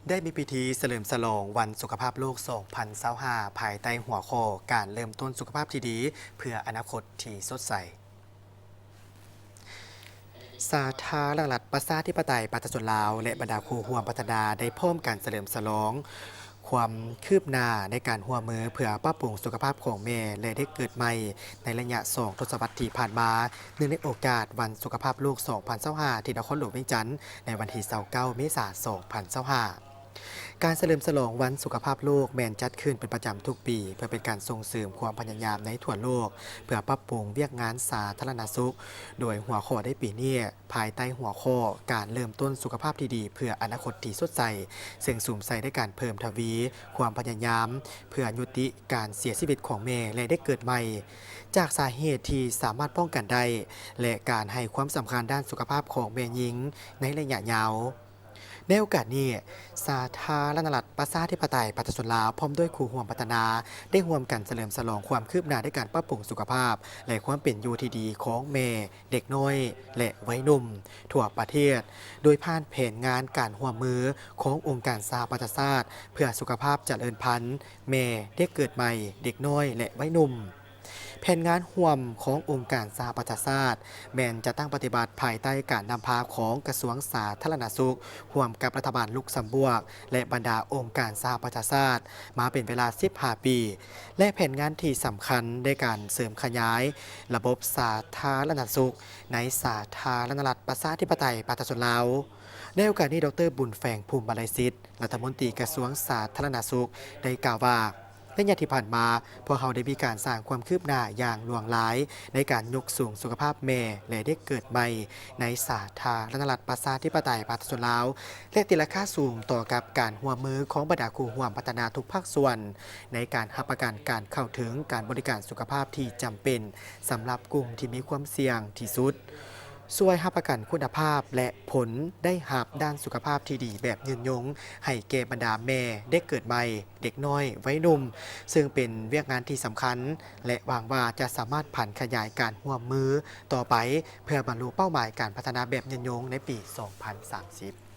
ได้มีพิธีเฉลิมฉลองวันสุขภาพโลก 2025 ภายใต้หัวข้อการเริ่มต้นสุขภาพที่ดีเพื่ออนาคตที่สดใส สาธารณรัฐประชาธิปไตยประชาชนลาวและบรรดาครูร่วมพัฒนาได้พร้อมกันเฉลิมฉลองความคืบหน้าในการร่วมมือเพื่อปรับปรุงสุขภาพของแม่และเด็กเกิดใหม่ในระยะ2ทศวรรษที่ผ่านมาเนื่องในโอกาสวันสุขภาพโลก 2025 ที่นครหลวงเวียงจันทร์ในวันที่29 เมษายน 2025 การเฉลิมฉลองวันสุขภาพโลกแมนจัดขึ้นเป็นประจำทุกปีเพื่อเป็นการส่งเสริมความพยายามในทั่วโลกเพื่อปรับปรุงเวียกงานสาธารณสุขโดยหัวข้อได้ปีนี้ภายใต้หัวข้อการเริ่มต้นสุขภาพที่ดีเพื่ออนาคตที่สดใสซึ่งสุ่มใส่ได้การเพิ่มทวีความพยายามเพื่อยุติการเสียชีวิตของแม่และได้เกิดใหม่จากสาเหตุที่สามารถป้องกันได้และการให้ความสำคัญด้านสุขภาพของแม่หญิงในระยะยาวในโอกาสนี้สาธารณรัฐประชาธิปไตยประชาชนลาวพร้อมด้วยครูห่วมพัฒนาได้ร่วมกันเฉลิมฉลองความคืบหน้าในการปรับปรุงสุขภาพและความเป็นอยู่ที่ดีของแม่เด็กน้อยและวัยหนุ่มทั่วประเทศโดยผ่านแผนงานการร่วมมือขององค์การสหประชาชาติเพื่อสุขภาพเจริญพันธุ์แม่เด็กเกิดใหม่เด็กน้อยและวัยหนุ่มแผนงานร่วมขององค์การสหประชาชาติแมนจะตั้งปฏิบัติภายใต้การนำพาของกระทรวงสาธารณสุขร่วมกับรัฐบาลลุกเซมเบิร์กและบรรดาองค์การสหประชาชาติมาเป็นเวลา15 ปีและแผนงานที่สำคัญในการเสริมขยายระบบสาธารณสุขในสาธารณรัฐประชาธิปไตยประชาชนลาวในโอกาสนี้ดร.บุญแฝงภูมิบรรลัยศิษย์รัฐมนตรีกระทรวงสาธารณสุขได้กล่าวว่าในระยะที่ผ่านมาพวกเขาได้มีการสร้างความคืบหน้าอย่างหลวงหลายในการยกสูงสุขภาพแม่และเด็กเกิดใหม่ในสาธารณรัฐประชาธิปไตยประชาชนลาวและตีราคาสูงต่อกับการร่วมมือของบรรดาครูร่วมพัฒนาทุกภาคส่วนในการรับประกันการเข้าถึงการบริการสุขภาพที่จำเป็นสำหรับกลุ่มที่มีความเสี่ยงที่สุดช่วยรับประกันคุณภาพและผลได้รับด้านสุขภาพที่ดีแบบยืนยงให้แก่บรรดาแม่เด็กเกิดใหม่เด็กน้อยวัยหนุ่มซึ่งเป็นเวียกงานที่สำคัญและหวังว่าจะสามารถผันขยายการร่วมมือต่อไปเพื่อบรรลุเป้าหมายการพัฒนาแบบยืนยงในปี 2030